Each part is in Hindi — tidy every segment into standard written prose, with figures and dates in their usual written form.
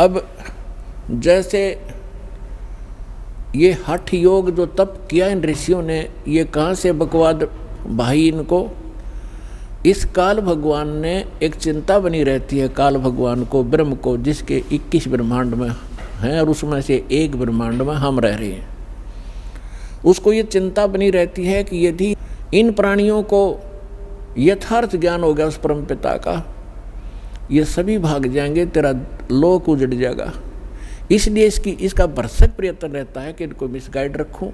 अब जैसे ये हठ योग जो तप किया इन ऋषियों ने, ये कहाँ से बकवाद भाई इनको? इस काल भगवान ने एक चिंता बनी रहती है काल भगवान को, ब्रह्म को, जिसके 21 ब्रह्मांड में हैं और उसमें से एक ब्रह्मांड में हम रह रहे हैं। उसको ये चिंता बनी रहती है कि यदि इन प्राणियों को यथार्थ ज्ञान हो गया उस परम पिता का, ये सभी भाग जाएंगे, तेरा लोक उजड़ जाएगा। इसलिए इसका भरसक प्रयत्न रहता है कि इनको मिसगाइड रखूं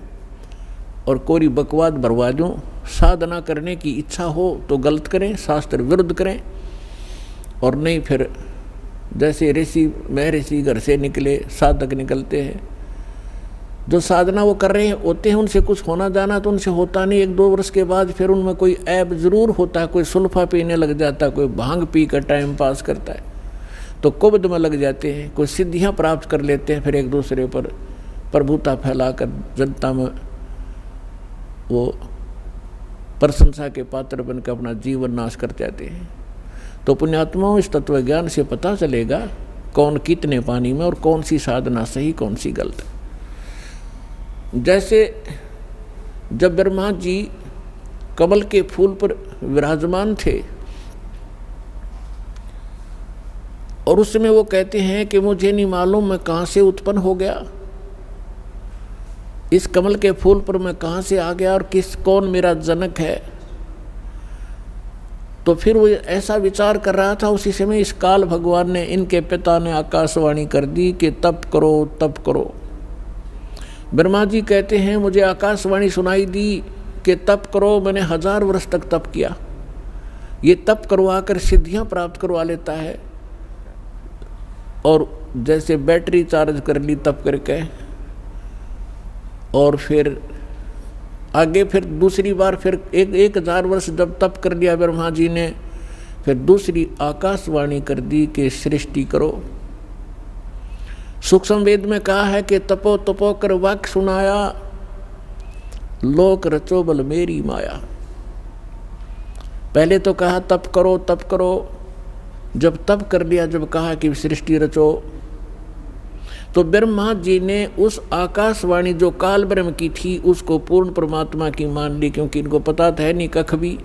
और कोरी बकवाद भरवा दूं। साधना करने की इच्छा हो तो गलत करें, शास्त्र विरुद्ध करें, और नहीं फिर जैसे ऋषि महर्षि घर से निकले साधक निकलते हैं, जो साधना वो कर रहे होते हैं उनसे कुछ होना जाना तो उनसे होता नहीं। 1-2 वर्ष के बाद फिर उनमें कोई ऐब जरूर होता है, कोई सुल्फा पीने लग जाता है, कोई भांग पी कर टाइम पास करता है तो कुबद में लग जाते हैं, कोई सिद्धियां प्राप्त कर लेते हैं, फिर एक दूसरे पर प्रभुता फैलाकर जनता में वो प्रशंसा के पात्र बनकर अपना जीवन नाश कर जाते हैं। तो पुण्यात्माओं, इस तत्व ज्ञान से पता चलेगा कौन कितने पानी में और कौन सी साधना सही कौन सी गलत। जैसे जब ब्रह्मा जी कमल के फूल पर विराजमान थे और उस समय वो कहते हैं कि मुझे नहीं मालूम मैं कहाँ से उत्पन्न हो गया, इस कमल के फूल पर मैं कहाँ से आ गया और कौन मेरा जनक है। तो फिर वो ऐसा विचार कर रहा था, उसी समय इस काल भगवान ने, इनके पिता ने आकाशवाणी कर दी कि तप करो तप करो। ब्रह्मा जी कहते हैं मुझे आकाशवाणी सुनाई दी कि तप करो, मैंने 1000 वर्ष तक तप किया। ये तप करवा कर सिद्धियां प्राप्त करवा लेता है, और जैसे बैटरी चार्ज कर ली तप करके, और फिर आगे फिर दूसरी बार फिर 1000 वर्ष जब तप कर लिया ब्रह्मा जी ने, फिर दूसरी आकाशवाणी कर दी कि सृष्टि करो। सूक्ष्म वेद में कहा है कि तपो तपो कर वाक्य सुनाया, लोक रचो बल मेरी माया। पहले तो कहा तप करो तप करो, जब तप कर लिया, जब कहा कि सृष्टि रचो, तो ब्रह्मा जी ने उस आकाशवाणी जो काल ब्रह्म की थी उसको पूर्ण परमात्मा की मान ली, क्योंकि इनको पता था नहीं कख भी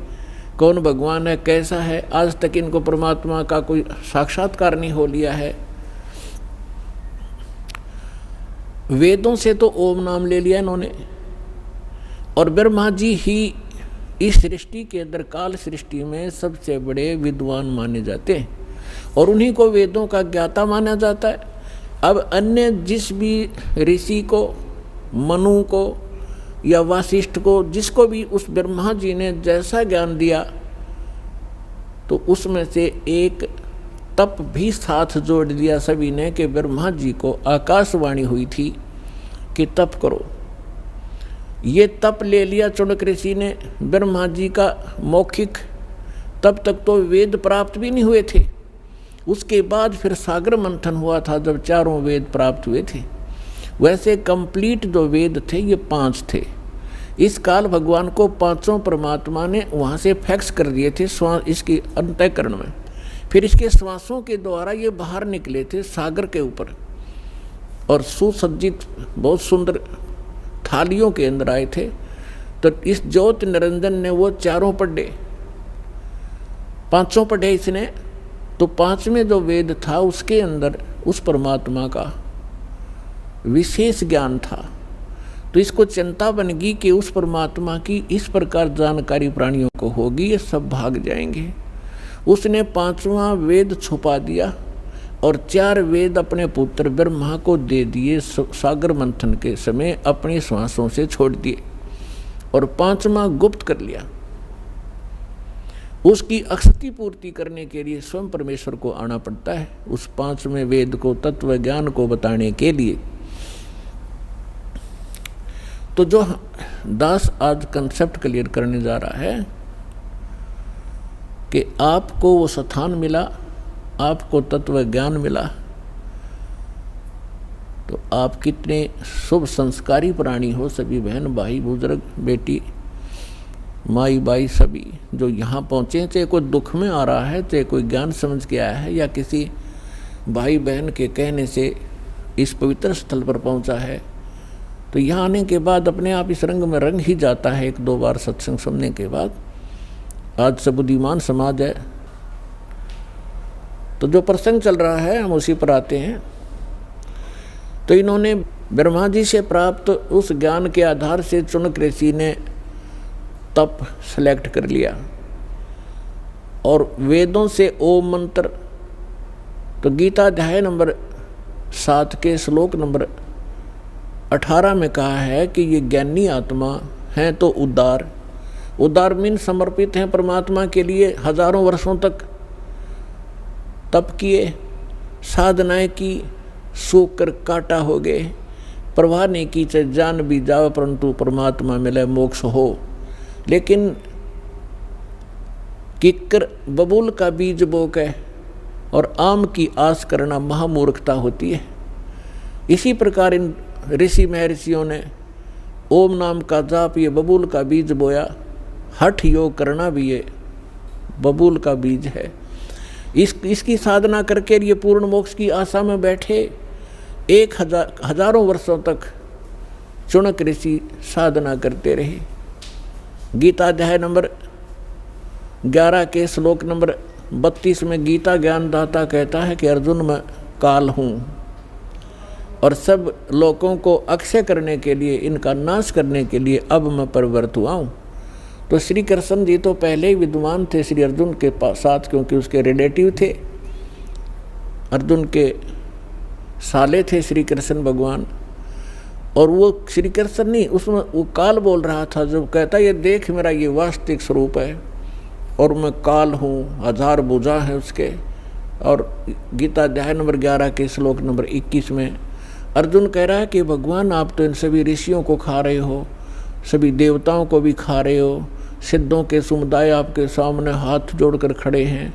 कौन भगवान है कैसा है। आज तक इनको परमात्मा का कोई साक्षात्कार नहीं हो लिया है। वेदों से तो ओम नाम ले लिया इन्होंने, और ब्रह्मा जी ही इस सृष्टि के अंदर काल सृष्टि में सबसे बड़े विद्वान माने जाते हैं और उन्हीं को वेदों का ज्ञाता माना जाता है। अब अन्य जिस भी ऋषि को, मनु को या वासिष्ठ को, जिसको भी उस ब्रह्मा जी ने जैसा ज्ञान दिया, तो उसमें से एक तप भी साथ जोड़ दिया सभी ने कि ब्रह्मा जी को आकाशवाणी हुई थी कि तप करो। ये तप ले लिया चुनक ऋषि ने ब्रह्मा जी का मौखिक। तब तक तो वेद प्राप्त भी नहीं हुए थे, उसके बाद फिर सागर मंथन हुआ था जब 4 वेद प्राप्त हुए थे। वैसे कंप्लीट जो वेद थे ये 5 थे। इस काल भगवान को 5 परमात्मा ने वहाँ से फैक्स कर दिए थे इसकी अंतःकरण में, फिर इसके श्वासों के द्वारा ये बाहर निकले थे सागर के ऊपर, और सुसज्जित बहुत सुंदर थालियों के अंदर आए थे। तो इस ज्योति निरंजन ने वो 4 पढ़े, 5 पढ़े इसने, तो 5वें जो वेद था उसके अंदर उस परमात्मा का विशेष ज्ञान था। तो इसको चिंता बन गई कि उस परमात्मा की इस प्रकार जानकारी प्राणियों को होगी, ये सब भाग जाएंगे। उसने 5वां वेद छुपा दिया और 4 वेद अपने पुत्र ब्रह्मा को दे दिए, सागर मंथन के समय अपनी श्वासों से छोड़ दिए, और 5वां गुप्त कर लिया। उसकी अक्षति पूर्ति करने के लिए स्वयं परमेश्वर को आना पड़ता है, उस 5वें वेद को, तत्व ज्ञान को बताने के लिए। तो जो दास आज कंसेप्ट क्लियर करने जा रहा है कि आपको वो स्थान मिला, आपको तत्व ज्ञान मिला, तो आप कितने शुभ संस्कारी प्राणी हो। सभी बहन भाई बुजुर्ग बेटी माई बाई सभी जो यहाँ पहुँचे, चाहे कोई दुख में आ रहा है, चाहे कोई ज्ञान समझ के आया है, या किसी भाई बहन के कहने से इस पवित्र स्थल पर पहुंचा है, तो यहाँ आने के बाद अपने आप इस रंग में रंग ही जाता है। 1-2 बार सत्संग सुनने के बाद आज सब बुद्धिमान समाज है, तो जो प्रसंग चल रहा है हम उसी पर आते हैं। तो इन्होंने ब्रह्मा जी से प्राप्त उस ज्ञान के आधार से चुनक ऋषि ने तप सेलेक्ट कर लिया और वेदों से ओम मंत्र, तो गीता अध्याय नंबर 7 के श्लोक नंबर 18 में कहा है कि ये ज्ञानी आत्मा हैं तो उदार मीन समर्पित हैं परमात्मा के लिए। हजारों वर्षों तक तप किए, साधनाएं की, सूख कर काटा हो गए, परवाह नहीं की चाहे जान भी जाओ परंतु परमात्मा मिले मोक्ष हो। लेकिन किक्कर बबूल का बीज बोके और आम की आस करना महामूर्खता होती है। इसी प्रकार इन ऋषि महर्षियों ने ओम नाम का जाप ये बबूल का बीज बोया, हठ योग करना भी ये बबूल का बीज है। इसकी साधना करके ये पूर्ण मोक्ष की आशा में बैठे। हजारों वर्षों तक चुनक ऋषि साधना करते रहे। गीता अध्याय नंबर 11 के श्लोक नंबर 32 में गीता ज्ञानदाता कहता है कि अर्जुन मैं काल हूँ और सब लोगों को अक्षय करने के लिए, इनका नाश करने के लिए अब मैं परिवर्त हुआ हूँ। तो श्री कृष्ण जी तो पहले ही विद्वान थे श्री अर्जुन के साथ, क्योंकि उसके रिलेटिव थे, अर्जुन के साले थे श्री कृष्ण भगवान। और वो श्री कृष्ण नहीं, उसमें वो काल बोल रहा था, जब कहता ये देख मेरा ये वास्तविक स्वरूप है और मैं काल हूँ, 1000 भुजा है उसके। और गीता अध्याय नंबर 11 के श्लोक नंबर 21 में अर्जुन कह रहा है कि भगवान आप तो इन सभी ऋषियों को खा रहे हो, सभी देवताओं को भी खा रहे हो, सिद्धों के समुदाय आपके सामने हाथ जोड़कर खड़े हैं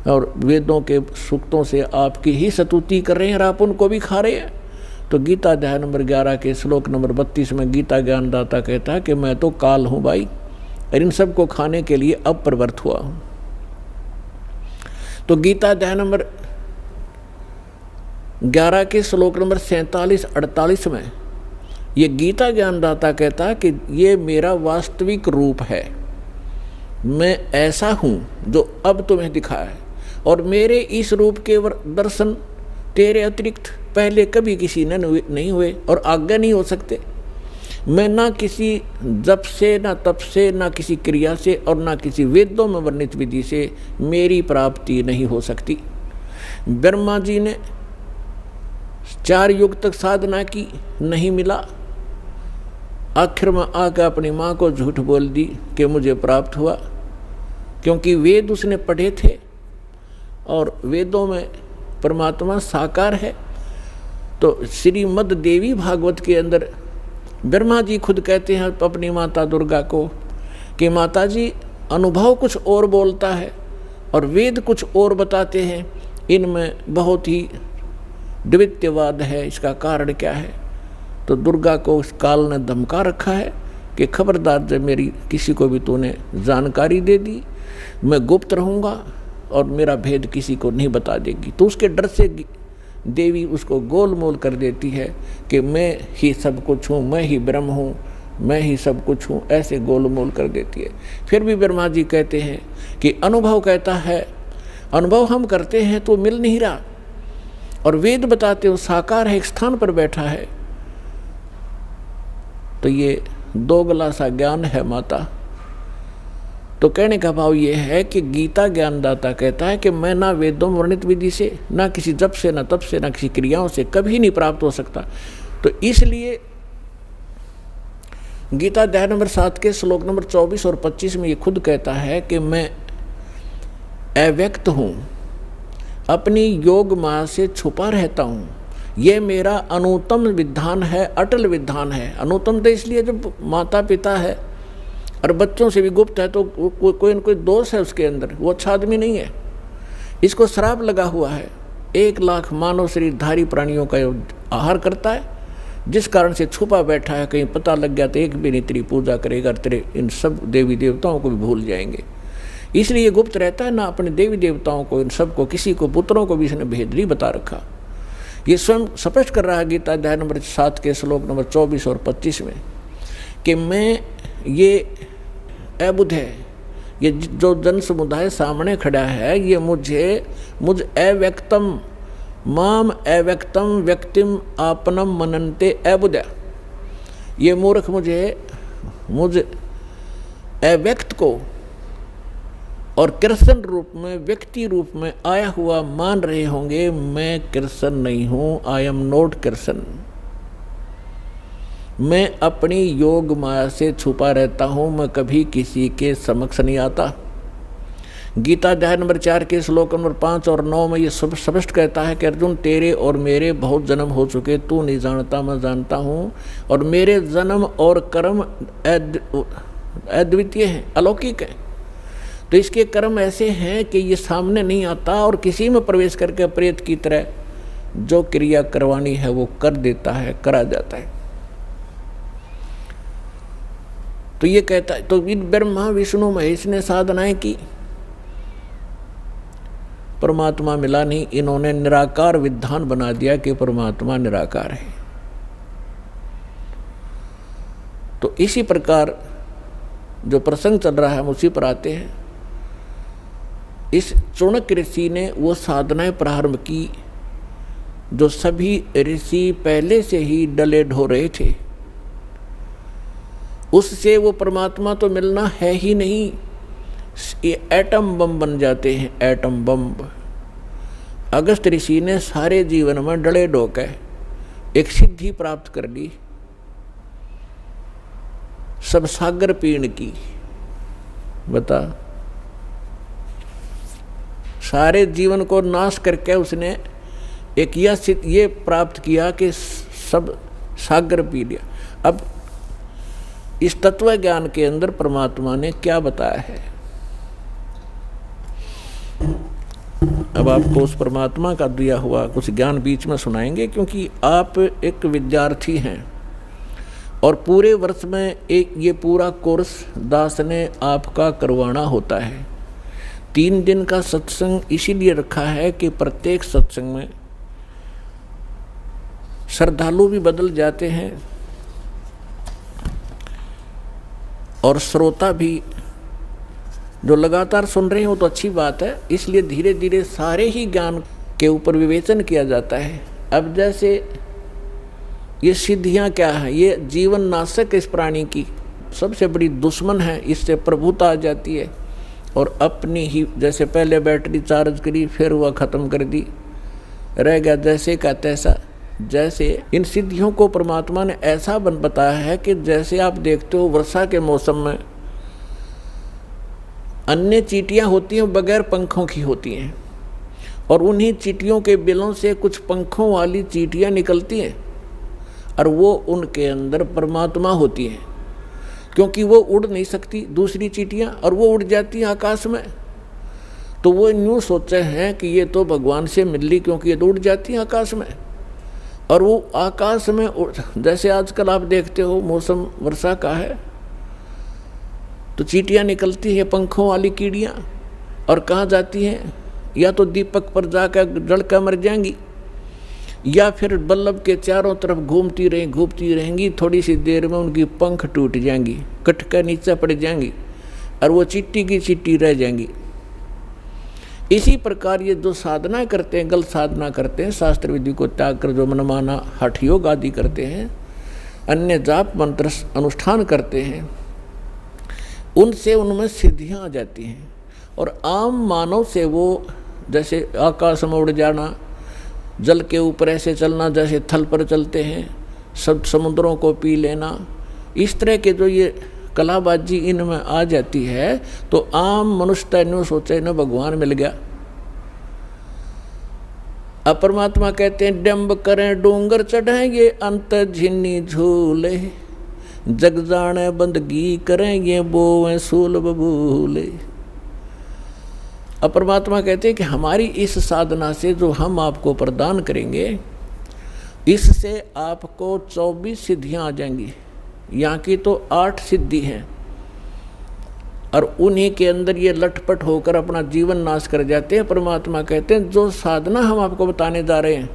और वेदों के सूक्तों से आपकी ही स्तुति कर रहे हैं और आप उनको भी खा रहे हैं। तो गीता अध्याय नंबर 11 के श्लोक नंबर 32 में गीता ज्ञानदाता कहता है कि मैं तो काल हूँ भाई, और इन सब को खाने के लिए अब प्रवृत्त हुआ हूँ। तो गीता अध्याय नंबर 11 के श्लोक नंबर 47-48 में ये गीता ज्ञानदाता कहता है कि ये मेरा वास्तविक रूप है, मैं ऐसा हूँ जो अब तुम्हें दिखा है, और मेरे इस रूप के दर्शन तेरे अतिरिक्त पहले कभी किसी ने नहीं हुए और आगे नहीं हो सकते। मैं ना किसी जप से, ना तप से, ना किसी क्रिया से और ना किसी वेदों में वर्णित विधि से मेरी प्राप्ति नहीं हो सकती। ब्रह्मा जी ने 4 युग तक साधना की, नहीं मिला। आखिर में आकर अपनी माँ को झूठ बोल दी कि मुझे प्राप्त हुआ, क्योंकि वेद उसने पढ़े थे और वेदों में परमात्मा साकार है। तो श्रीमद् देवी भागवत के अंदर ब्रह्मा जी खुद कहते हैं अपनी माता दुर्गा को कि माता जी अनुभव कुछ और बोलता है और वेद कुछ और बताते हैं, इनमें बहुत ही द्वितीयवाद है, इसका कारण क्या है। तो दुर्गा को उस काल ने धमका रखा है कि खबरदार जब मेरी किसी को भी तूने जानकारी दे दी, मैं गुप्त रहूँगा और मेरा भेद किसी को नहीं बता देगी। तो उसके डर से देवी उसको गोलमोल कर देती है कि मैं ही सब कुछ हूँ, मैं ही ब्रह्म हूँ, मैं ही सब कुछ हूँ, ऐसे गोलमोल कर देती है। फिर भी ब्रह्मा जी कहते हैं कि अनुभव कहता है, अनुभव हम करते हैं तो मिल नहीं रहा, और वेद बताते हो साकार है, एक स्थान पर बैठा है। तो ये दोगला सा ज्ञान है माता। तो कहने का भाव ये है कि गीता ज्ञानदाता कहता है कि मैं ना वेदों में वर्णित विधि से, ना किसी जप से, ना तप से, ना किसी क्रियाओं से कभी नहीं प्राप्त हो सकता। तो इसलिए गीता अध्याय नंबर 7 के श्लोक नंबर 24 और 25 में ये खुद कहता है कि मैं अव्यक्त हूँ, अपनी योग माया से छुपा रहता हूँ। ये मेरा अनुत्तम विधान है, अटल विधान है। अनुत्तम तो इसलिए जब माता पिता है और बच्चों से भी गुप्त है तो कोई न कोई दोष है उसके अंदर, वो अच्छा आदमी नहीं है। इसको श्राप लगा हुआ है, 1 लाख मानव शरीरधारी प्राणियों का आहार करता है, जिस कारण से छुपा बैठा है। कहीं पता लग गया तो एक भी नहीं तेरी पूजा करेगा, तेरे इन सब देवी देवताओं को भी भूल जाएंगे। इसलिए गुप्त रहता है ना अपने देवी देवताओं को, इन सबको, किसी को, पुत्रों को भी इसने भेद नहीं बता रखा। ये स्वयं स्पष्ट कर रहा है गीता अध्याय नंबर 7 के श्लोक नंबर 24 और 25 में कि मैं ये अबुध है, ये जो जन समुदाय सामने खड़ा है, ये मुझ अव्यक्तम माम अव्यक्तम व्यक्तिम आपनम मनन्ते अबुध, ये मूर्ख मुझ अव्यक्त को और कृष्ण रूप में, व्यक्ति रूप में आया हुआ मान रहे होंगे। मैं कृष्ण नहीं हूँ, आई एम नॉट कृष्ण। मैं अपनी योग माया से छुपा रहता हूँ, मैं कभी किसी के समक्ष नहीं आता। गीता अध्याय नंबर 4 के श्लोक नंबर 5 और 9 में ये स्पष्ट कहता है कि अर्जुन, तेरे और मेरे बहुत जन्म हो चुके, तू नहीं जानता, मैं जानता हूँ, और मेरे जन्म और कर्म अद्वितीय हैं, अलौकिक हैं। तो इसके कर्म ऐसे हैं कि ये सामने नहीं आता और किसी में प्रवेश करके प्रेत की तरह जो क्रिया करवानी है वो कर देता है, करा जाता है। तो ये कहता है, तो ब्रह्मा विष्णु महेश ने साधनाएं की, परमात्मा मिला नहीं। इन्होंने निराकार विधान बना दिया कि परमात्मा निराकार है। तो इसी प्रकार जो प्रसंग चल रहा है हम उसी पर आते हैं। इस चाणक्य ऋषि ने वो साधनाएं प्रारंभ की जो सभी ऋषि पहले से ही डले ढो रहे थे। उससे वो परमात्मा तो मिलना है ही नहीं, ये एटम बम बन जाते हैं, एटम बम। अगस्त ऋषि ने सारे जीवन में डले ढोकर एक सिद्धि प्राप्त कर ली, सब सागर पीण की। बता, सारे जीवन को नाश करके उसने एक ये प्राप्त किया कि सब सागर पी लिया। अब इस तत्व ज्ञान के अंदर परमात्मा ने क्या बताया है, अब आपको उस परमात्मा का दिया हुआ कुछ ज्ञान बीच में सुनाएंगे, क्योंकि आप एक विद्यार्थी हैं और पूरे वर्ष में एक ये पूरा कोर्स दास ने आपका करवाना होता है। 3 दिन का सत्संग इसीलिए रखा है कि प्रत्येक सत्संग में श्रद्धालु भी बदल जाते हैं और श्रोता भी जो लगातार सुन रहे हो तो अच्छी बात है। इसलिए धीरे धीरे सारे ही ज्ञान के ऊपर विवेचन किया जाता है। अब जैसे ये सिद्धियां क्या है, ये जीवन नाशक इस प्राणी की सबसे बड़ी दुश्मन है, इससे प्रभुता आ जाती है और अपनी ही, जैसे पहले बैटरी चार्ज करी फिर वह ख़त्म कर दी, रह गया जैसे का तैसा। जैसे इन सिद्धियों को परमात्मा ने ऐसा बताया है कि जैसे आप देखते हो वर्षा के मौसम में अन्य चींटियां होती हैं बगैर पंखों की होती हैं, और उन्हीं चींटियों के बिलों से कुछ पंखों वाली चींटियां निकलती हैं और वो उनके अंदर परमात्मा होती हैं, क्योंकि वो उड़ नहीं सकती दूसरी चींटियां और वो उड़ जाती हैं आकाश में। तो वो यूँ सोचे हैं कि ये तो भगवान से मिल ली, क्योंकि ये तो उड़ जाती हैं आकाश में। और वो आकाश में जैसे आजकल आप देखते हो मौसम वर्षा का है तो चींटियां निकलती हैं पंखों वाली कीड़ियां, और कहाँ जाती हैं, या तो दीपक पर जाकर जलकर मर जाएंगी, या फिर बल्लभ के चारों तरफ घूमती रहेंगी। थोड़ी सी देर में उनकी पंख टूट जाएंगी, कट कर नीचे पड़ जाएंगी और वो चिट्टी की चिट्टी रह जाएंगी। इसी प्रकार ये जो साधना करते हैं, गलत साधना करते हैं, शास्त्र विधि को त्याग कर जो मनमाना हठ योग आदि करते हैं, अन्य जाप मंत्र अनुष्ठान करते हैं, उनसे उनमें सिद्धियां आ जाती हैं। और आम मानव से वो जैसे आकाश में उड़ जाना, जल के ऊपर ऐसे चलना जैसे थल पर चलते हैं, सब समुद्रों को पी लेना, इस तरह के जो ये कलाबाजी इनमें आ जाती है तो आम मनुष्य तैनो सोचे न भगवान मिल गया। अब परमात्मा कहते हैं डंब करें डूंगर चढ़ेंगे अंत झिन्नी झूले, जग जाने बंदगी करेंगे बोवें सूल बबूले। अब परमात्मा कहते हैं कि हमारी इस साधना से जो हम आपको प्रदान करेंगे, इससे आपको 24 सिद्धियां आ जाएंगी। यहाँ की तो 8 सिद्धि हैं, और उन्हीं के अंदर ये लटपट होकर अपना जीवन नाश कर जाते हैं। परमात्मा कहते हैं जो साधना हम आपको बताने जा रहे हैं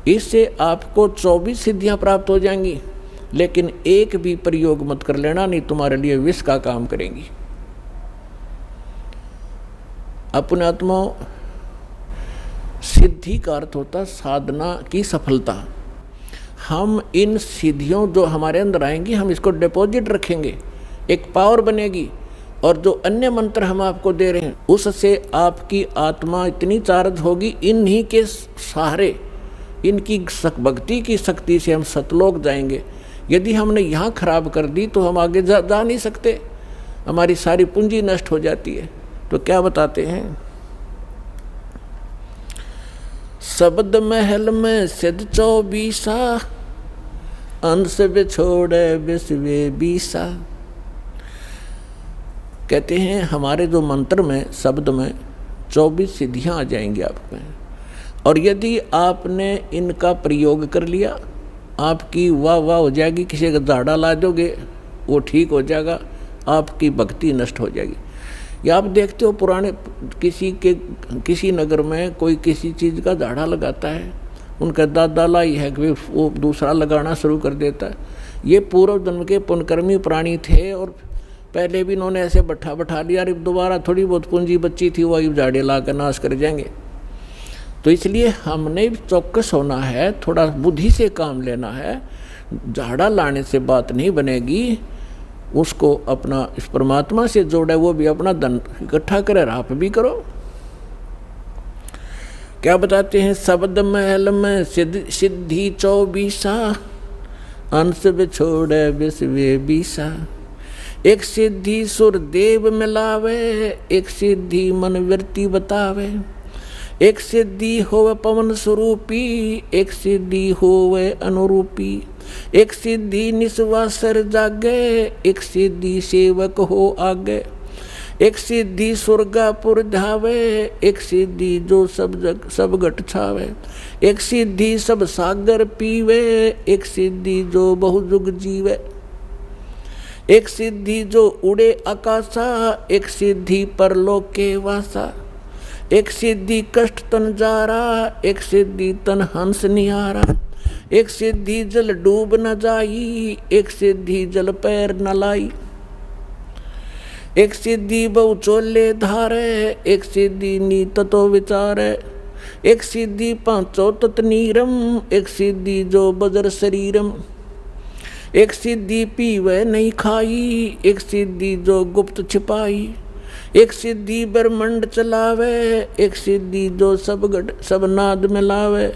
इससे आपको 24 सिद्धियां प्राप्त हो जाएंगी, लेकिन एक भी प्रयोग मत कर लेना, नहीं तुम्हारे लिए विष का काम करेंगी। अपने आत्मा सिद्धि का अर्थ होता साधना की सफलता। हम इन सिद्धियों जो हमारे अंदर आएंगी हम इसको डिपॉजिट रखेंगे, एक पावर बनेगी, और जो अन्य मंत्र हम आपको दे रहे हैं उससे आपकी आत्मा इतनी चार्ज होगी, इन्हीं के सहारे इनकी भक्ति की शक्ति से हम सतलोक जाएंगे। यदि हमने यहाँ खराब कर दी तो हम आगे जा नहीं सकते, हमारी सारी पूंजी नष्ट हो जाती है। तो क्या बताते हैं, शब्द महल में सिद्ध 24 अंश बिछोड़े विश्वे 20। कहते हैं हमारे जो मंत्र में शब्द में 24 सिद्धियां आ जाएंगी आप में, और यदि आपने इनका प्रयोग कर लिया आपकी वाह वाह हो जाएगी। किसी का झाड़ा ला दोगे वो ठीक हो जाएगा, आपकी भक्ति नष्ट हो जाएगी। या आप देखते हो पुराने किसी नगर में कोई किसी चीज़ का झाड़ा लगाता है, उनका दादा लाई है कि वो दूसरा लगाना शुरू कर देता है। ये पूर्व जन्म के पुण्यकर्मी प्राणी थे और पहले भी इन्होंने ऐसे बैठा लिया, अरे दोबारा थोड़ी बहुत पूंजी बची थी वो झाड़े ला कर नाश कर जाएंगे। तो इसलिए हमने चौकस होना है, थोड़ा बुद्धि से काम लेना है। झाड़ा लाने से बात नहीं बनेगी, उसको अपना इस परमात्मा से जोड़े, वो भी अपना धन इकट्ठा करे, आप भी करो। क्या बताते हैं, शब्द महल में सिद्धि 24 अंश बिछोड़े विश्वे 20। एक सिद्धि सुर देव मिलावे, एक सिद्धि मन वृत्ति बतावे। एक सिद्धि होवे पवन स्वरूपी, एक सिद्धि होवे अनुरूपी। एक सिद्धि निस्वासर जागे, एक सिद्धि सेवक हो आगे। एक सिद्धि स्वर्गापुर धावे, एक सिद्धि जो सब घट छावे। एक सिद्धि सब सागर पीवे, एक सिद्धि जो बहुजुग जीवे। एक सिद्धि जो उड़े आकाशा, एक सिद्धि परलोक के वासा। एक सिद्धि कष्ट तन जारा, एक सिद्धि तन हंस निहारा। एक सिद्धि जल डूब न जाई, एक सिद्धि जल पैर न लाई। एक सिद्धि बहु चोले धारे, एक सिद्धि नीत तो विचारे। एक सिद्धि पांचों तत् नीरम, एक सिद्धि जो बजर शरीरम। एक सिद्धि पीवे नहीं खाई, एक सिद्धि जो गुप्त छिपाई। एक सिद्धि ब्रह्मंड चलावे, एक सिद्धि जो सब नाद मिलावे।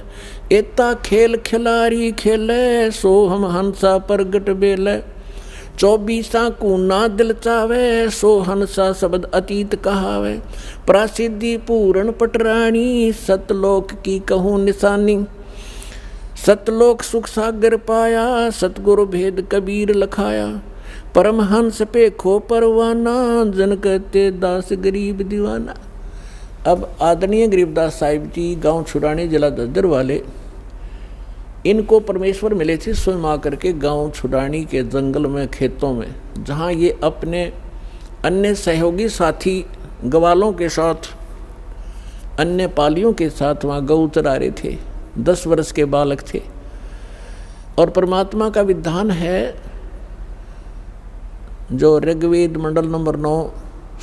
एता खेल खिलारी खेले, सो हम हंसा प्रगट बेले। 24 को ना दिल चावे, सो हंसा शब्द अतीत कहावे। प्रासिद्धि पूर्ण पटरानी, सतलोक की कहूँ निशानी। सतलोक सुख सागर पाया, सतगुरु भेद कबीर लखाया। परमहंस पे खो परवाना, जन कहते दास गरीब दीवाना। अब आदरणीय गरीबदास साहिब जी गांव छुड़ानी जिला दद्दर वाले, इनको परमेश्वर मिले थे स्वयं आकर के गांव छुड़ानी के जंगल में, खेतों में, जहां ये अपने अन्य सहयोगी साथी ग्वालों के साथ, अन्य पालियों के साथ वहाँ गऊ चरा रहे थे। 10 वर्ष के बालक थे। और परमात्मा का विधान है जो ऋग्वेद मंडल नंबर 9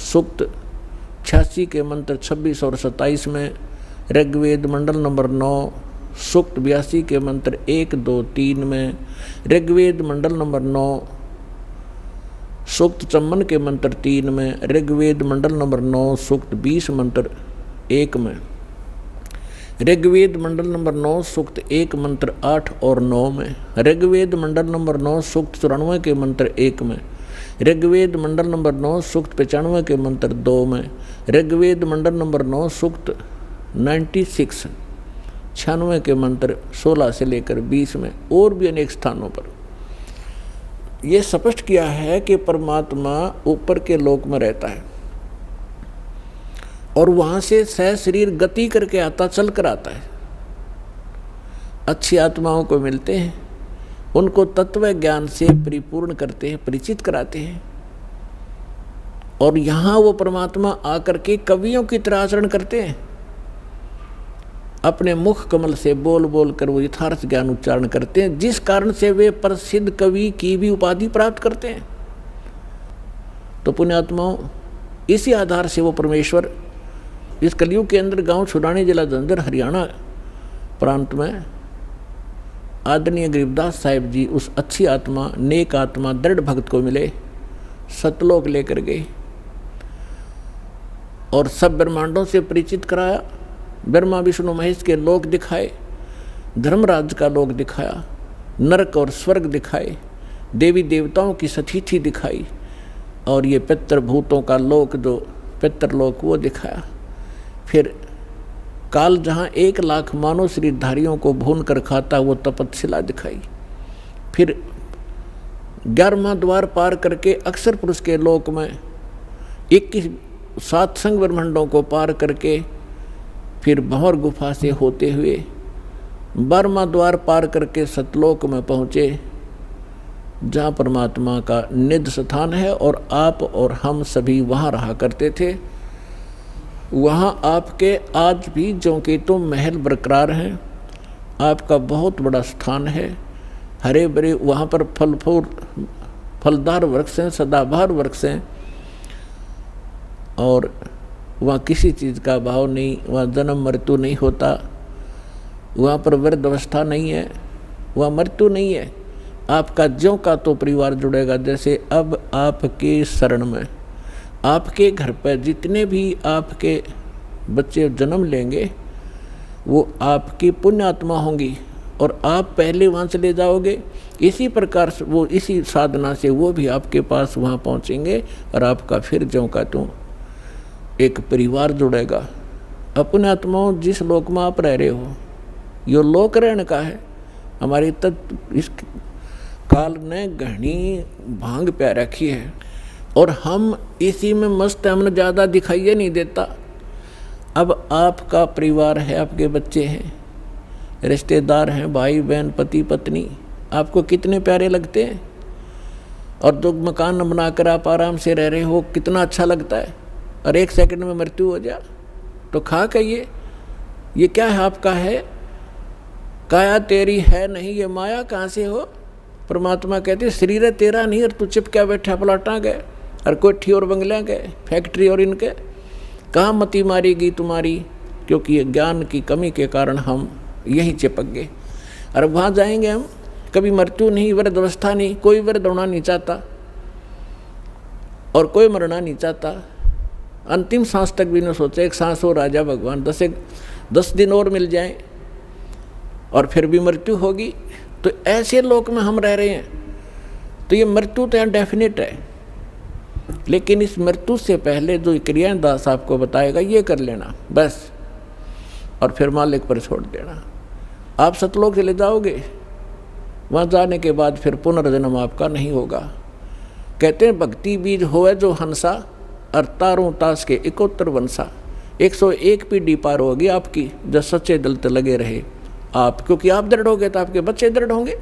सूक्त 86 के मंत्र 26 और 27 में, ऋग्वेद मंडल नंबर 9 सूक्त 82 के मंत्र 1, 2, 3 में, ऋग्वेद मंडल नंबर 9 सूक्त 54 के मंत्र 3 में, ऋग्वेद मंडल नंबर 9 सूक्त 20 मंत्र 1 में, ऋग्वेद मंडल नंबर 9 सूक्त 1 मंत्र 8 और 9 में, ऋग्वेद मंडल नंबर 9 सूक्त 94 के मंत्र 1 में, ऋग्वेद मंडल नंबर 9 सूक्त 95 के मंत्र 2 में, ऋग्वेद मंडल नंबर 9 सूक्त 96 के मंत्र 16 से लेकर 20 में, और भी अनेक स्थानों पर यह स्पष्ट किया है कि परमात्मा ऊपर के लोक में रहता है और वहां से सह शरीर गति करके आता, चल कर आता है। अच्छी आत्माओं को मिलते हैं, उनको तत्व ज्ञान से परिपूर्ण करते हैं, परिचित कराते हैं और यहाँ वो परमात्मा आकर के कवियों की तरह आचरण करते हैं। अपने मुख कमल से बोल बोल कर वो यथार्थ ज्ञान उच्चारण करते हैं, जिस कारण से वे प्रसिद्ध कवि की भी उपाधि प्राप्त करते हैं। तो पुण्यात्माओं, इसी आधार से वो परमेश्वर इस कलयुग के अंदर गांव छुड़ाने जिला झज्जर हरियाणा प्रांत में आदरणीय गरीबदास साहिब जी उस अच्छी आत्मा, नेक आत्मा, दृढ़ भक्त को मिले, सतलोक लेकर गए और सब ब्रह्मांडों से परिचित कराया। ब्रह्मा विष्णु महेश के लोक दिखाए, धर्मराज का लोक दिखाया, नरक और स्वर्ग दिखाए, देवी देवताओं की सतिथि दिखाई और ये पितृभूतों का लोक, जो पितृलोक, वो दिखाया। फिर काल जहाँ 1 लाख मानव शरीरधारियों को भून कर खाता वो तपतशिला दिखाई। फिर 11वां द्वार पार करके अक्षर पुरुष के लोक में 21 7 संग ब्रह्मांडों को पार करके फिर भंवर गुफा से होते हुए 12वां द्वार पार करके सतलोक में पहुँचे, जहाँ परमात्मा का निज स्थान है और आप और हम सभी वहाँ रहा करते थे। वहाँ आपके आज भी ज्यों के तो महल बरकरार हैं। आपका बहुत बड़ा स्थान है, हरे भरे वहाँ पर फलदार वृक्ष हैं, सदाबहार वृक्ष हैं और वहाँ किसी चीज़ का भाव नहीं, वहाँ जन्म मृत्यु नहीं होता, वहाँ पर वृद्ध अवस्था नहीं है, वहाँ मृत्यु नहीं है। आपका ज्यों का तो परिवार जुड़ेगा। जैसे अब आपके शरण में, आपके घर पर जितने भी आपके बच्चे जन्म लेंगे वो आपकी पुण्य आत्मा होंगी और आप पहले वहाँ चले जाओगे। इसी प्रकार से वो, इसी साधना से वो भी आपके पास वहाँ पहुँचेंगे और आपका फिर ज्यों का त्यों एक परिवार जुड़ेगा। अपने आत्माओं, जिस लोक में आप रह रहे हो यो लोक रहने का है। हमारी तत्व इस काल ने घनी भांग प्या रखी है और हम इसी में मस्त, हमने ज़्यादा दिखाइए नहीं देता। अब आपका परिवार है, आपके बच्चे हैं, रिश्तेदार हैं, भाई बहन, पति पत्नी, आपको कितने प्यारे लगते हैं और जो मकान बनाकर आप आराम से रह रहे हो कितना अच्छा लगता है। और 1 सेकंड में मृत्यु हो जा तो खा कहिए ये क्या है, आपका है, काया तेरी है नहीं, ये माया कहाँ से हो। परमात्मा कहते शरीर तेरा नहीं और तू चिप क्या बैठा प्लाटा गए और कोठी और बंगले गए, फैक्ट्री और इनके, कहाँ मती मारेगी तुम्हारी। क्योंकि ये ज्ञान की कमी के कारण हम यहीं चिपक गए। और वहाँ जाएंगे हम, कभी मृत्यु नहीं, वृद्ध अवस्था नहीं, कोई वृद्ध होना नहीं चाहता और कोई मरना नहीं चाहता। अंतिम सांस तक भी न सोचे, एक सांस हो राजा भगवान, 10 दिन और मिल जाएं और फिर भी मृत्यु होगी। तो ऐसे लोक में हम रह रहे हैं। तो ये मृत्यु तो यहाँ डेफिनेट है, लेकिन इस मृत्यु से पहले जो क्रियाएं दास आपको बताएगा ये कर लेना बस, और फिर मालिक पर छोड़ देना। आप सतलोक चले जाओगे, वहाँ जाने के बाद फिर पुनर्जन्म आपका नहीं होगा। कहते हैं भक्ति बीज होए जो हंसा और तारों ताश के 71 वंशा। 101 पीढ़ी पार होगी आपकी जब सच्चे दिल से लगे रहे आप, क्योंकि आप दृढ़ होगे तो आपके बच्चे दृढ़ होंगे।